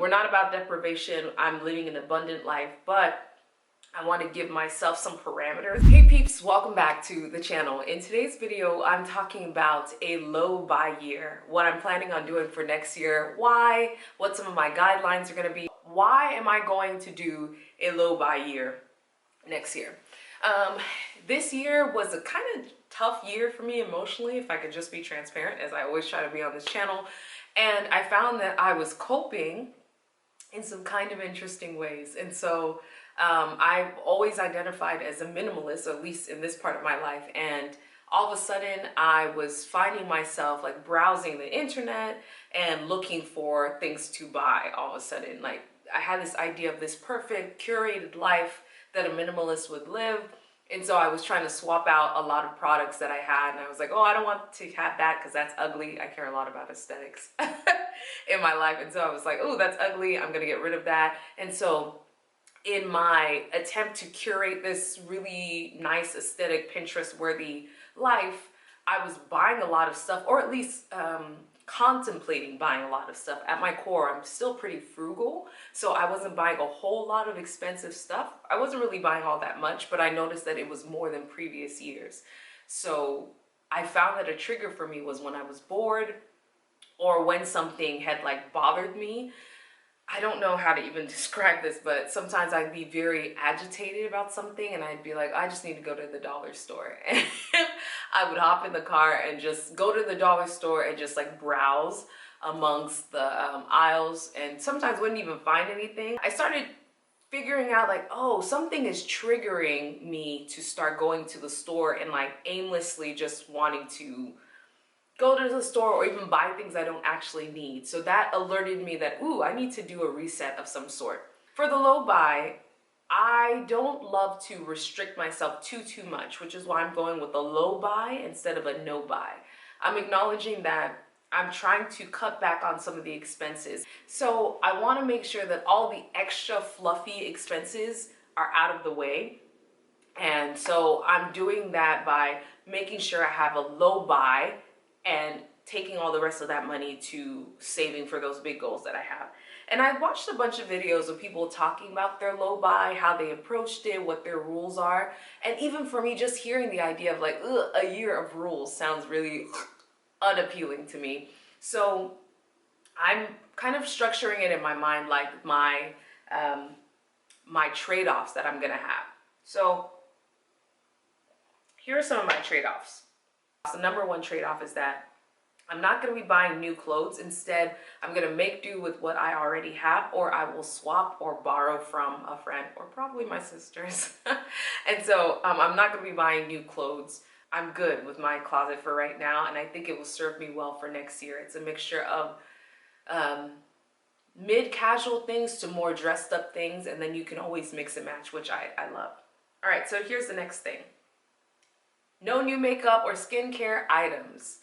We're not about deprivation. I'm living an abundant life, but I want to give myself some parameters. Hey peeps, welcome back to the channel. In today's video, I'm talking about a low buy year, what I'm planning on doing for next year, why, what some of my guidelines are going to be, why am I going to do a low buy year next year. This year was a kind of tough year for me emotionally, if I could just be transparent, as I always try to be on this channel. And I found that I was coping in some kind of interesting ways. And so I've always identified as a minimalist, at least in this part of my life. And all of a sudden I was finding myself like browsing the internet and looking for things to buy all of a sudden. Like I had this idea of this perfect curated life that a minimalist would live. And so I was trying to swap out a lot of products that I had. And I was like, oh, I don't want to have that because that's ugly. I care a lot about aesthetics in my life. And so I was like, oh, that's ugly. I'm going to get rid of that. And so in my attempt to curate this really nice aesthetic Pinterest worthy life, I was buying a lot of stuff, or at least contemplating buying a lot of stuff. At my core, I'm still pretty frugal, so I wasn't buying a whole lot of expensive stuff. I wasn't really buying all that much, but I noticed that it was more than previous years. So I found that a trigger for me was when I was bored or when something had like bothered me. I don't know how to even describe this, but sometimes I'd be very agitated about something and I'd be like, I just need to go to the dollar store. And I would hop in the car and just go to the dollar store and just like browse amongst the aisles, and sometimes wouldn't even find anything. I started figuring out like, oh, something is triggering me to start going to the store and like aimlessly just wanting to go to the store or even buy things I don't actually need. So that alerted me that, ooh, I need to do a reset of some sort. For the low buy, I don't love to restrict myself too much, which is why I'm going with a low buy instead of a no buy. I'm acknowledging that I'm trying to cut back on some of the expenses. So I want to make sure that all the extra fluffy expenses are out of the way. And so I'm doing that by making sure I have a low buy and taking all the rest of that money to saving for those big goals that I have. And I watched a bunch of videos of people talking about their low buy, how they approached it, what their rules are. And even for me, just hearing the idea of like, ugh, a year of rules sounds really unappealing to me. So I'm kind of structuring it in my mind like my trade-offs that I'm gonna have. So here are some of my trade-offs. The number one trade-off is that I'm not going to be buying new clothes. Instead, I'm going to make do with what I already have, or I will swap or borrow from a friend, or probably my sisters. And so I'm not going to be buying new clothes. I'm good with my closet for right now, and I think it will serve me well for next year. It's a mixture of mid-casual things to more dressed up things, and then you can always mix and match, which I love. All right, so here's the next thing. No new makeup or skincare items.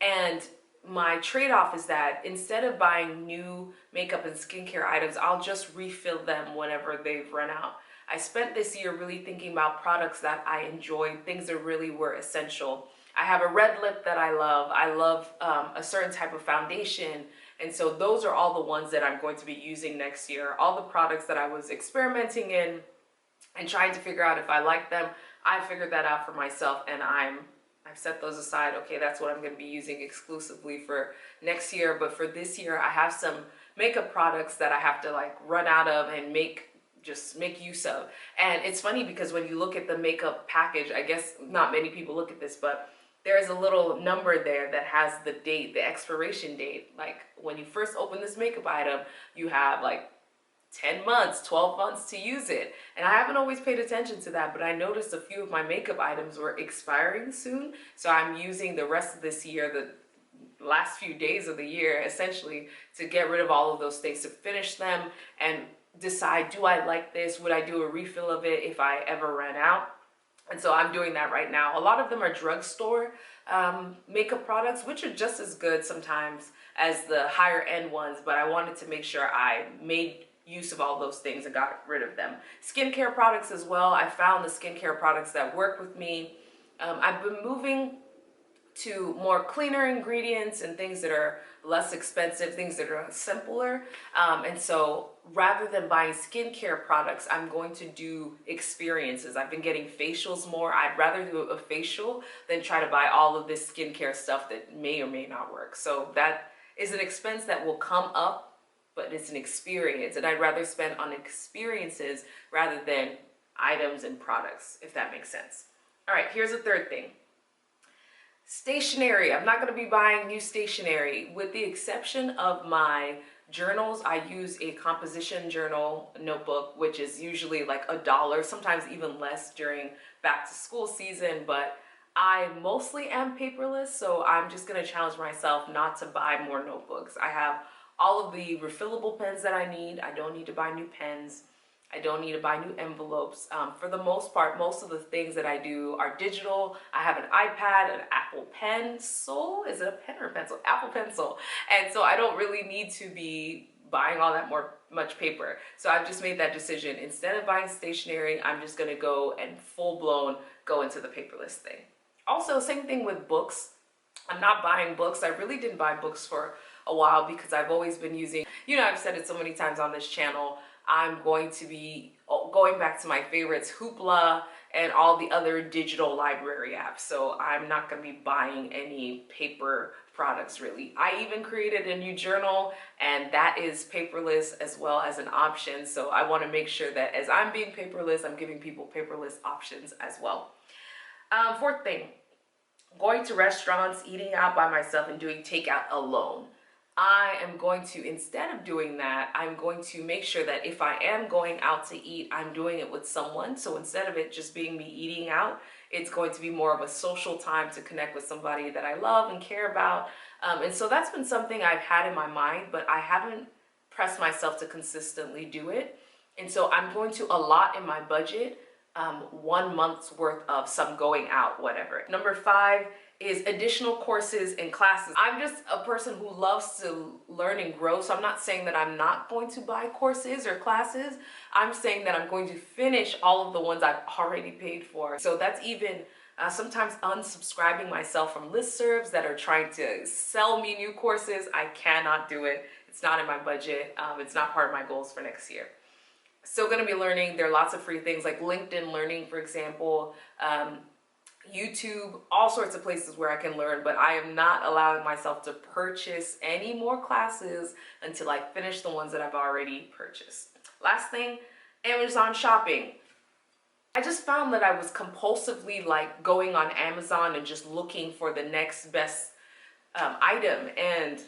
And my trade-off is that instead of buying new makeup and skincare items, I'll just refill them whenever they've run out. I spent this year really thinking about products that I enjoyed, things that really were essential. I have a red lip that I love. I love a certain type of foundation. And so those are all the ones that I'm going to be using next year. All the products that I was experimenting in and trying to figure out if I like them, I figured that out for myself, and I've set those aside. Okay, that's what I'm going to be using exclusively for next year. But for this year, I have some makeup products that I have to like run out of and make use of. And it's funny because when you look at the makeup package, I guess not many people look at this, but there's a little number there that has the date, the expiration date. Like when you first open this makeup item, you have like 10 months, 12 months to use it. And I haven't always paid attention to that, but I noticed a few of my makeup items were expiring soon. So I'm using the rest of this year, the last few days of the year, essentially, to get rid of all of those things, to finish them and decide, do I like this? Would I do a refill of it if I ever ran out? And so I'm doing that right now. A lot of them are drugstore makeup products, which are just as good sometimes as the higher end ones, but I wanted to make sure I made use of all those things and got rid of them. Skincare products as well. I found the skincare products that work with me. I've been moving to more cleaner ingredients and things that are less expensive, things that are simpler. And so rather than buying skincare products, I'm going to do experiences. I've been getting facials more. I'd rather do a facial than try to buy all of this skincare stuff that may or may not work. So that is an expense that will come up, but it's an experience. And I'd rather spend on experiences rather than items and products, if that makes sense. All right, here's a third thing. Stationery. I'm not going to be buying new stationery. With the exception of my journals, I use a composition journal notebook, which is usually like $1, sometimes even less during back to school season, but I mostly am paperless, so I'm just going to challenge myself not to buy more notebooks. I have all of the refillable pens that I need. I don't need to buy new pens. I don't need to buy new envelopes. For the most part, most of the things that I do are digital. I have an iPad, an Apple Pencil. Is it a pen or a pencil? Apple Pencil. And so I don't really need to be buying all that much paper. So I've just made that decision. Instead of buying stationery, I'm just going to go and full-blown go into the paperless thing. Also, same thing with books. I'm not buying books. I really didn't buy books for a while because I've always been using, I've said it so many times on this channel, I'm going to be going back to my favorites, Hoopla and all the other digital library apps. So I'm not going to be buying any paper products really. I even created a new journal, and that is paperless as well as an option. So I want to make sure that as I'm being paperless, I'm giving people paperless options as well. Fourth thing, going to restaurants, eating out by myself, and doing takeout alone. I am going to, instead of doing that, I'm going to make sure that if I am going out to eat, I'm doing it with someone. So instead of it just being me eating out, it's going to be more of a social time to connect with somebody that I love and care about. And so that's been something I've had in my mind, but I haven't pressed myself to consistently do it. And so I'm going to allot in my budget 1 month's worth of some going out, whatever. Number 5 is additional courses and classes. I'm just a person who loves to learn and grow, so I'm not saying that I'm not going to buy courses or classes. I'm saying that I'm going to finish all of the ones I've already paid for. So that's even sometimes unsubscribing myself from listservs that are trying to sell me new courses. I cannot do it. It's not in my budget. It's not part of my goals for next year. Still going to be learning. There are lots of free things like LinkedIn Learning, for example, YouTube, all sorts of places where I can learn, but I am not allowing myself to purchase any more classes until I finish the ones that I've already purchased. Last thing, Amazon shopping. I just found that I was compulsively like going on Amazon and just looking for the next best item, and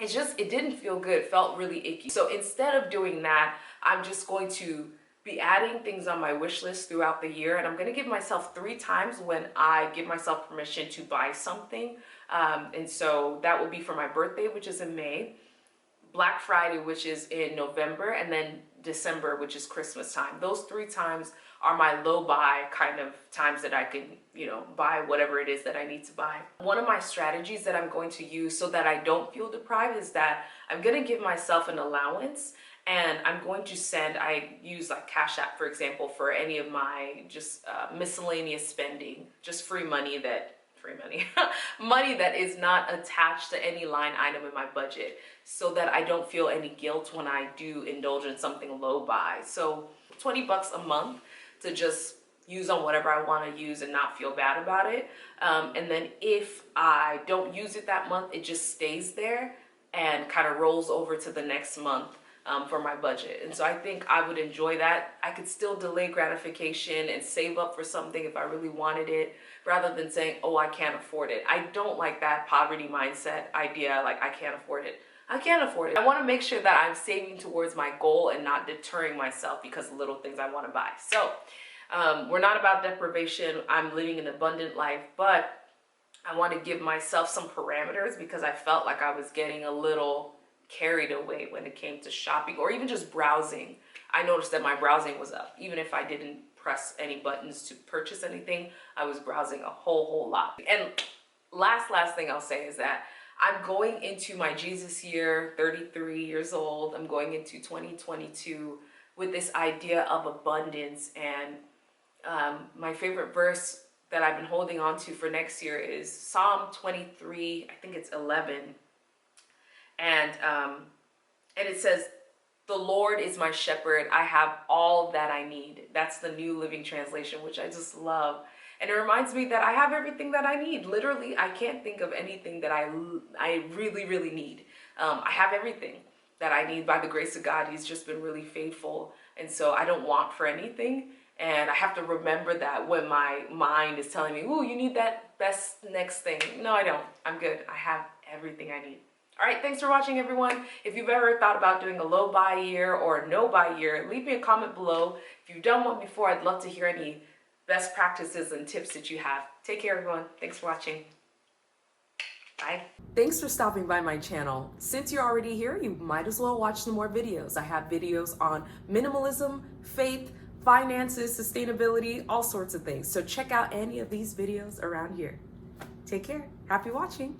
it didn't feel good. It felt really icky. So instead of doing that, I'm just going to be adding things on my wish list throughout the year, and I'm going to give myself 3 times when I give myself permission to buy something. And so that will be for my birthday, which is in May, Black Friday, which is in November, and then December, which is Christmas time. Those 3 times are my low buy kind of times that I can, buy whatever it is that I need to buy. One of my strategies that I'm going to use so that I don't feel deprived is that I'm going to give myself an allowance, and I'm going to send, I use like Cash App, for example, for any of my just miscellaneous spending, just free money, money that is not attached to any line item in my budget, so that I don't feel any guilt when I do indulge in something low buy. So $20 a month to just use on whatever I want to use and not feel bad about it. And then if I don't use it that month, it just stays there and kind of rolls over to the next month for my budget. And so I think I would enjoy that. I could still delay gratification and save up for something if I really wanted it, rather than saying, oh, I can't afford it. I don't like that poverty mindset idea, like I can't afford it. I can't afford it. I want to make sure that I'm saving towards my goal and not deterring myself because of little things I want to buy. So we're not about deprivation. I'm living an abundant life, but I want to give myself some parameters because I felt like I was getting a little carried away when it came to shopping or even just browsing. I noticed that my browsing was up. Even if I didn't press any buttons to purchase anything, I was browsing a whole lot. And last thing I'll say is that I'm going into my Jesus year, 33 years old. I'm going into 2022 with this idea of abundance. And my favorite verse that I've been holding on to for next year is Psalm 23, I think it's 11. And it says, "The Lord is my shepherd. I have all that I need." That's the New Living Translation, which I just love. And it reminds me that I have everything that I need. Literally, I can't think of anything that I really, really need. I have everything that I need by the grace of God. He's just been really faithful. And so I don't want for anything. And I have to remember that when my mind is telling me, "Ooh, you need that best next thing." No, I don't. I'm good. I have everything I need. All right, thanks for watching, everyone. If you've ever thought about doing a low buy year or a no buy year, leave me a comment below. If you've done one before, I'd love to hear any best practices and tips that you have. Take care, everyone. Thanks for watching. Bye. Thanks for stopping by my channel. Since you're already here, you might as well watch some more videos. I have videos on minimalism, faith, finances, sustainability, all sorts of things. So check out any of these videos around here. Take care. Happy watching.